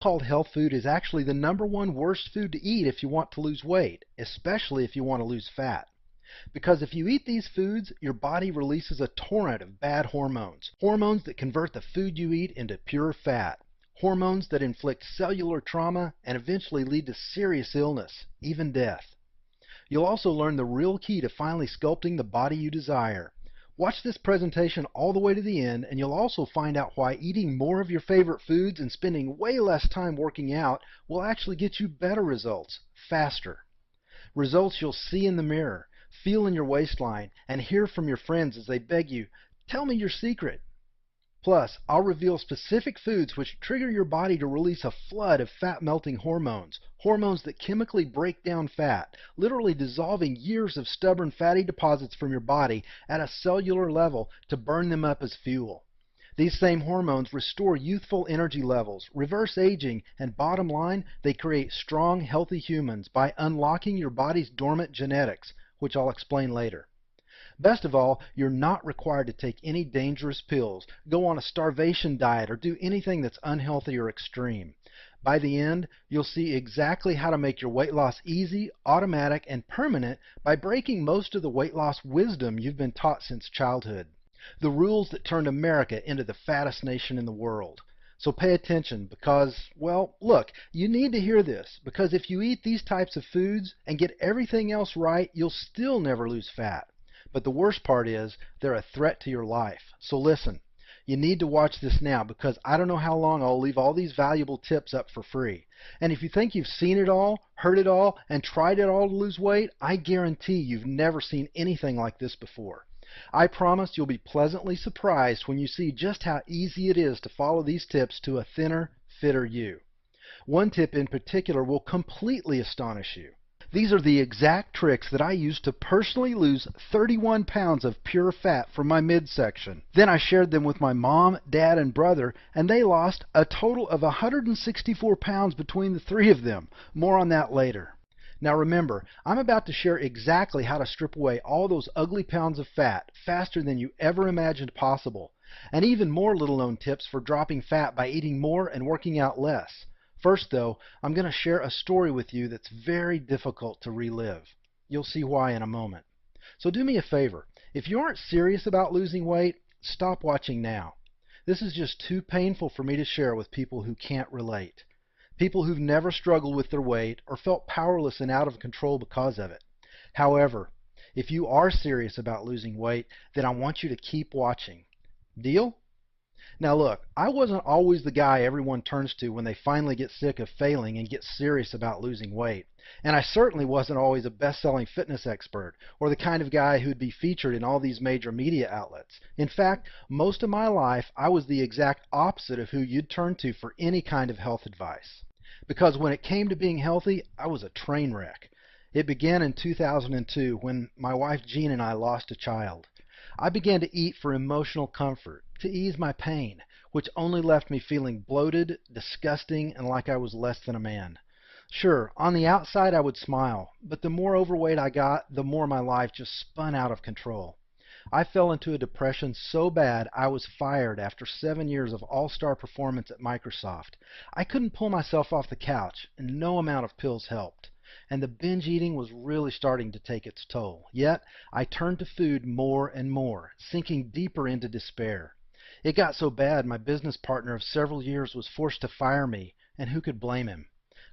Called health food is actually the #1 worst food to eat if you want to lose weight, especially if you want to lose fat. Because if you eat these foods, your body releases a torrent of bad hormones. Hormones that convert the food you eat into pure fat. Hormones that inflict cellular trauma and eventually lead to serious illness, even death. You'll also learn the real key to finally sculpting the body you desire. Watch this presentation all the way to the end, and you'll also find out why eating more of your favorite foods and spending way less time working out will actually get you better results, faster. Results you'll see in the mirror, feel in your waistline, and hear from your friends as they beg you, "Tell me your secret." Plus, I'll reveal specific foods which trigger your body to release a flood of fat-melting hormones, hormones that chemically break down fat, literally dissolving years of stubborn fatty deposits from your body at a cellular level to burn them up as fuel. These same hormones restore youthful energy levels, reverse aging, and bottom line, they create strong, healthy humans by unlocking your body's dormant genetics, which I'll explain later. Best of all, you're not required to take any dangerous pills, go on a starvation diet, or do anything that's unhealthy or extreme. By the end, you'll see exactly how to make your weight loss easy, automatic, and permanent by breaking most of the weight loss wisdom you've been taught since childhood. The rules that turned America into the fattest nation in the world. So pay attention because, well, look, you need to hear this because if you eat these types of foods and get everything else right, you'll still never lose fat. But the worst part is, they're a threat to your life. So listen, you need to watch this now because I don't know how long I'll leave all these valuable tips up for free. And if you think you've seen it all, heard it all, and tried it all to lose weight, I guarantee you've never seen anything like this before. I promise you'll be pleasantly surprised when you see just how easy it is to follow these tips to a thinner, fitter you. One tip in particular will completely astonish you. These are the exact tricks that I used to personally lose 31 pounds of pure fat from my midsection. Then I shared them with my mom, dad, and brother, and they lost a total of 164 pounds between the three of them. More on that later. Now remember, I'm about to share exactly how to strip away all those ugly pounds of fat faster than you ever imagined possible, and even more little-known tips for dropping fat by eating more and working out less. First, though, I'm going to share a story with you that's very difficult to relive. You'll see why in a moment. So do me a favor. If you aren't serious about losing weight, stop watching now. This is just too painful for me to share with people who can't relate. People who've never struggled with their weight or felt powerless and out of control because of it. However, if you are serious about losing weight, then I want you to keep watching. Deal? Now look, I wasn't always the guy everyone turns to when they finally get sick of failing and get serious about losing weight. And I certainly wasn't always a best-selling fitness expert or the kind of guy who'd be featured in all these major media outlets. In fact, most of my life I was the exact opposite of who you'd turn to for any kind of health advice. Because when it came to being healthy, I was a train wreck. It began in 2002 when my wife Jean and I lost a child. I began to eat for emotional comfort, to ease my pain, which only left me feeling bloated, disgusting, and like I was less than a man. Sure, on the outside I would smile, but the more overweight I got, the more my life just spun out of control. I fell into a depression so bad I was fired after 7 years of all-star performance at Microsoft. I couldn't pull myself off the couch, and no amount of pills helped. And the binge eating was really starting to take its toll. Yet, I turned to food more and more, sinking deeper into despair. It got so bad my business partner of several years was forced to fire me, and who could blame him?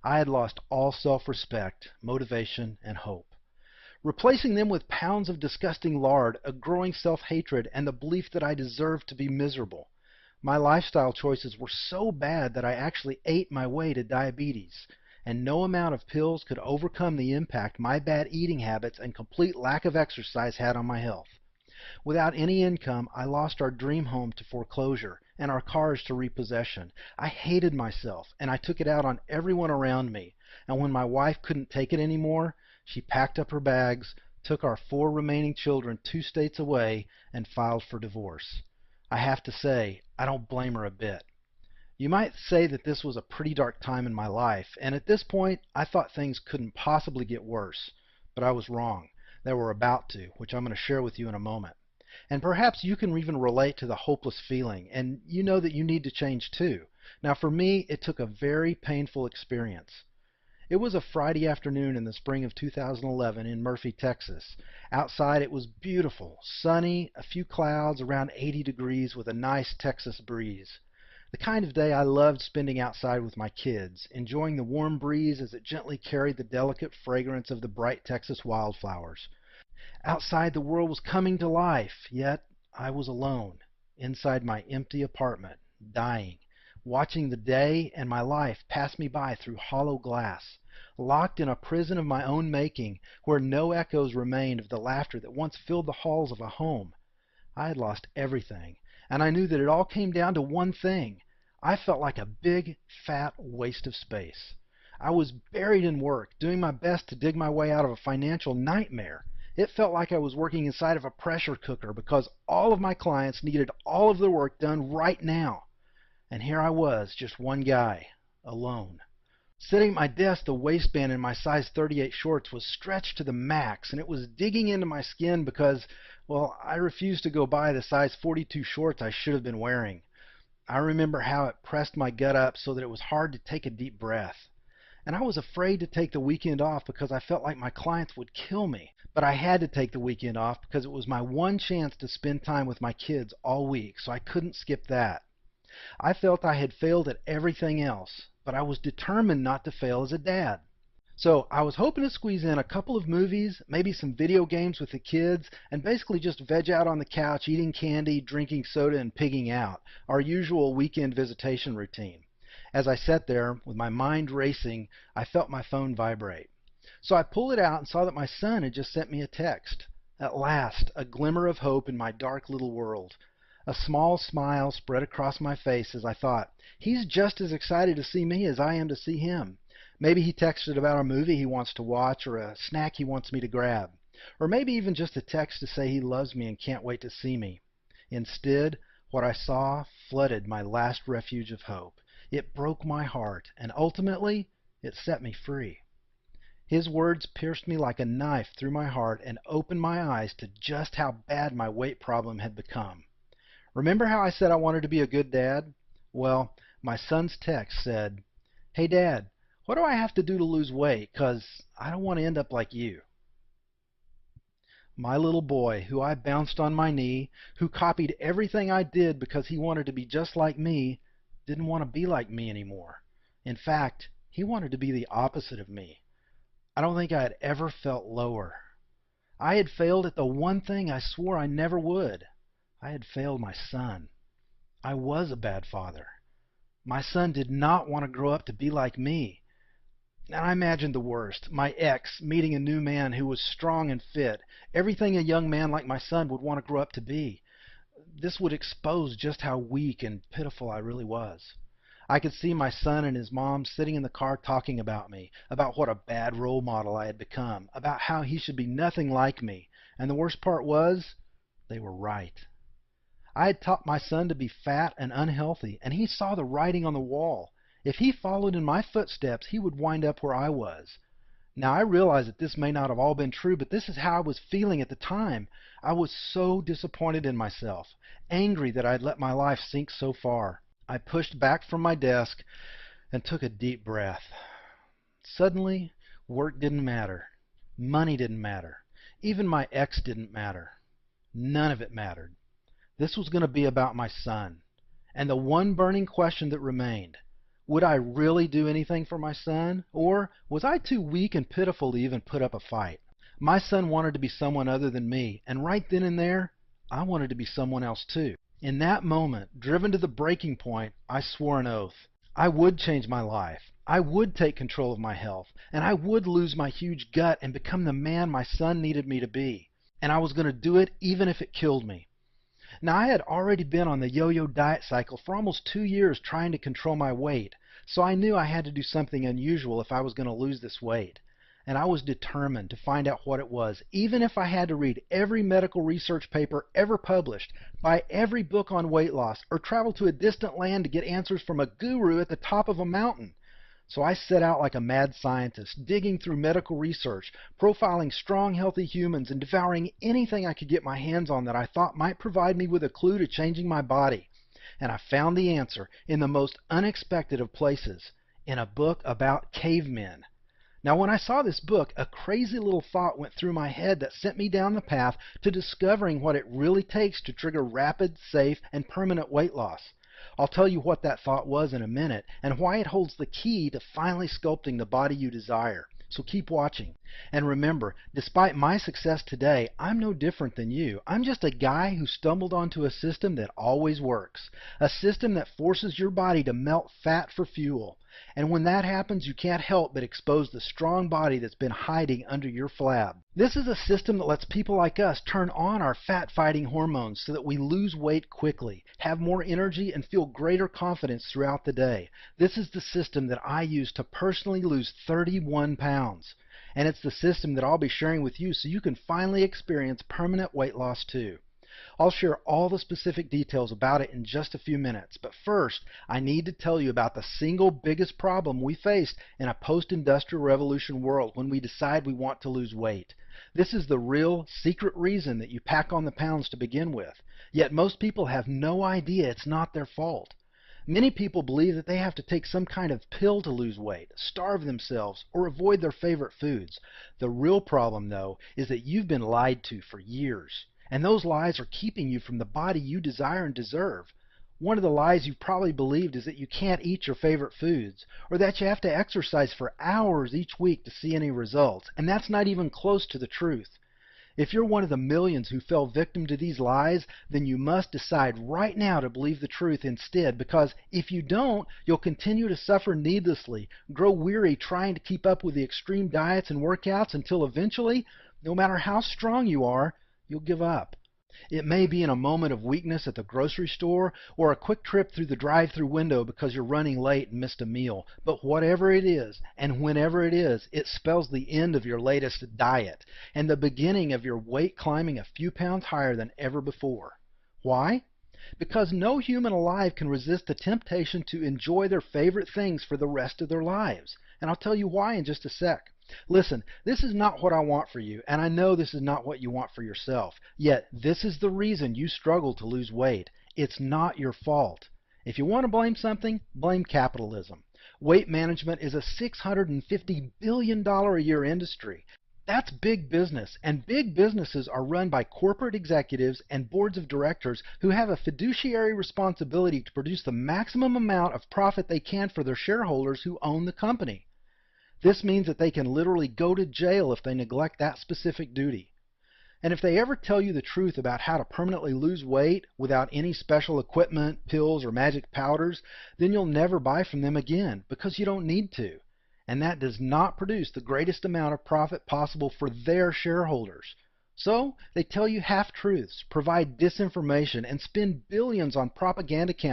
I had lost all self-respect, motivation, and hope. Replacing them with pounds of disgusting lard, a growing self-hatred, and the belief that I deserved to be miserable. My lifestyle choices were so bad that I actually ate my way to diabetes. And no amount of pills could overcome the impact my bad eating habits and complete lack of exercise had on my health. Without any income, I lost our dream home to foreclosure and our cars to repossession. I hated myself, and I took it out on everyone around me. And when my wife couldn't take it anymore, she packed up her bags, took our 4 remaining children 2 states away, and filed for divorce. I have to say, I don't blame her a bit. You might say that this was a pretty dark time in my life, and at this point I thought things couldn't possibly get worse. But I was wrong. They were about to, which I'm going to share with you in a moment. And perhaps you can even relate to the hopeless feeling, and you know that you need to change too. Now for me, it took a very painful experience. It was a Friday afternoon in the spring of 2011 in Murphy, Texas. Outside it was beautiful, sunny, a few clouds, around 80 degrees with a nice Texas breeze. The kind of day I loved spending outside with my kids, enjoying the warm breeze as it gently carried the delicate fragrance of the bright Texas wildflowers. Outside the world was coming to life, yet I was alone, inside my empty apartment, dying, watching the day and my life pass me by through hollow glass, locked in a prison of my own making where no echoes remained of the laughter that once filled the halls of a home. I had lost everything, and I knew that it all came down to one thing. I felt like a big, fat waste of space. I was buried in work, doing my best to dig my way out of a financial nightmare. It felt like I was working inside of a pressure cooker because all of my clients needed all of their work done right now. And here I was, just one guy, alone. Sitting at my desk, the waistband in my size 38 shorts was stretched to the max, and it was digging into my skin because, well, I refused to go buy the size 42 shorts I should have been wearing. I remember how it pressed my gut up so that it was hard to take a deep breath. And I was afraid to take the weekend off because I felt like my clients would kill me. But I had to take the weekend off because it was my one chance to spend time with my kids all week, so I couldn't skip that. I felt I had failed at everything else, but I was determined not to fail as a dad. So I was hoping to squeeze in a couple of movies, maybe some video games with the kids, and basically just veg out on the couch, eating candy, drinking soda, and pigging out, our usual weekend visitation routine. As I sat there, with my mind racing, I felt my phone vibrate. So I pulled it out and saw that my son had just sent me a text. At last, a glimmer of hope in my dark little world. A small smile spread across my face as I thought, he's just as excited to see me as I am to see him. Maybe he texted about a movie he wants to watch or a snack he wants me to grab. Or maybe even just a text to say he loves me and can't wait to see me. Instead, what I saw flooded my last refuge of hope. It broke my heart, and ultimately, it set me free. His words pierced me like a knife through my heart and opened my eyes to just how bad my weight problem had become. Remember how I said I wanted to be a good dad? Well, my son's text said, "Hey Dad, what do I have to do to lose weight? 'Cause I don't want to end up like you." My little boy, who I bounced on my knee, who copied everything I did because he wanted to be just like me, didn't want to be like me anymore. In fact, he wanted to be the opposite of me. I don't think I had ever felt lower. I had failed at the one thing I swore I never would. I had failed my son. I was a bad father. My son did not want to grow up to be like me. And I imagined the worst. My ex meeting a new man who was strong and fit, everything a young man like my son would want to grow up to be. This would expose just how weak and pitiful I really was. I could see my son and his mom sitting in the car talking about me, about what a bad role model I had become, about how he should be nothing like me. And the worst part was, they were right. I had taught my son to be fat and unhealthy, and he saw the writing on the wall. If he followed in my footsteps, he would wind up where I was. Now, I realize that this may not have all been true, but this is how I was feeling at the time. I was so disappointed in myself, angry that I had let my life sink so far. I pushed back from my desk and took a deep breath. Suddenly, work didn't matter. Money didn't matter. Even my ex didn't matter. None of it mattered. This was going to be about my son. And the one burning question that remained, would I really do anything for my son? Or was I too weak and pitiful to even put up a fight? My son wanted to be someone other than me, and right then and there, I wanted to be someone else too. In that moment, driven to the breaking point, I swore an oath. I would change my life. I would take control of my health, and I would lose my huge gut and become the man my son needed me to be. And I was going to do it even if it killed me. Now, I had already been on the yo-yo diet cycle for almost 2 years trying to control my weight, so I knew I had to do something unusual if I was going to lose this weight. And I was determined to find out what it was, even if I had to read every medical research paper ever published, buy every book on weight loss, or travel to a distant land to get answers from a guru at the top of a mountain. So I set out like a mad scientist, digging through medical research, profiling strong, healthy humans, and devouring anything I could get my hands on that I thought might provide me with a clue to changing my body. And I found the answer in the most unexpected of places, in a book about cavemen. Now, when I saw this book, a crazy little thought went through my head that sent me down the path to discovering what it really takes to trigger rapid, safe, and permanent weight loss. I'll tell you what that thought was in a minute and why it holds the key to finally sculpting the body you desire. So keep watching. And remember, despite my success today, I'm no different than you. I'm just a guy who stumbled onto a system that always works. A system that forces your body to melt fat for fuel. And when that happens, you can't help but expose the strong body that's been hiding under your flab. This is a system that lets people like us turn on our fat-fighting hormones so that we lose weight quickly, have more energy, and feel greater confidence throughout the day. This is the system that I use to personally lose 31 pounds. And it's the system that I'll be sharing with you so you can finally experience permanent weight loss too. I'll share all the specific details about it in just a few minutes, but first I need to tell you about the single biggest problem we face in a post-industrial revolution world when we decide we want to lose weight. This is the real secret reason that you pack on the pounds to begin with, yet most people have no idea it's not their fault. Many people believe that they have to take some kind of pill to lose weight, starve themselves, or avoid their favorite foods. The real problem, though, is that you've been lied to for years. And those lies are keeping you from the body you desire and deserve. One of the lies you've probably believed is that you can't eat your favorite foods, or that you have to exercise for hours each week to see any results, and that's not even close to the truth. If you're one of the millions who fell victim to these lies, then you must decide right now to believe the truth instead, because if you don't, you'll continue to suffer needlessly, grow weary trying to keep up with the extreme diets and workouts until eventually, no matter how strong you are, you'll give up. It may be in a moment of weakness at the grocery store or a quick trip through the drive-thru window because you're running late and missed a meal. But whatever it is, and whenever it is, it spells the end of your latest diet and the beginning of your weight climbing a few pounds higher than ever before. Why? Because no human alive can resist the temptation to enjoy their favorite things for the rest of their lives. And I'll tell you why in just a sec. Listen, this is not what I want for you, and I know this is not what you want for yourself. Yet, this is the reason you struggle to lose weight. It's not your fault. If you want to blame something, blame capitalism. Weight management is a $650 billion a year industry. That's big business, and big businesses are run by corporate executives and boards of directors who have a fiduciary responsibility to produce the maximum amount of profit they can for their shareholders who own the company. This means that they can literally go to jail if they neglect that specific duty. And if they ever tell you the truth about how to permanently lose weight without any special equipment, pills, or magic powders, then you'll never buy from them again because you don't need to. And that does not produce the greatest amount of profit possible for their shareholders. So they tell you half-truths, provide disinformation, and spend billions on propaganda campaigns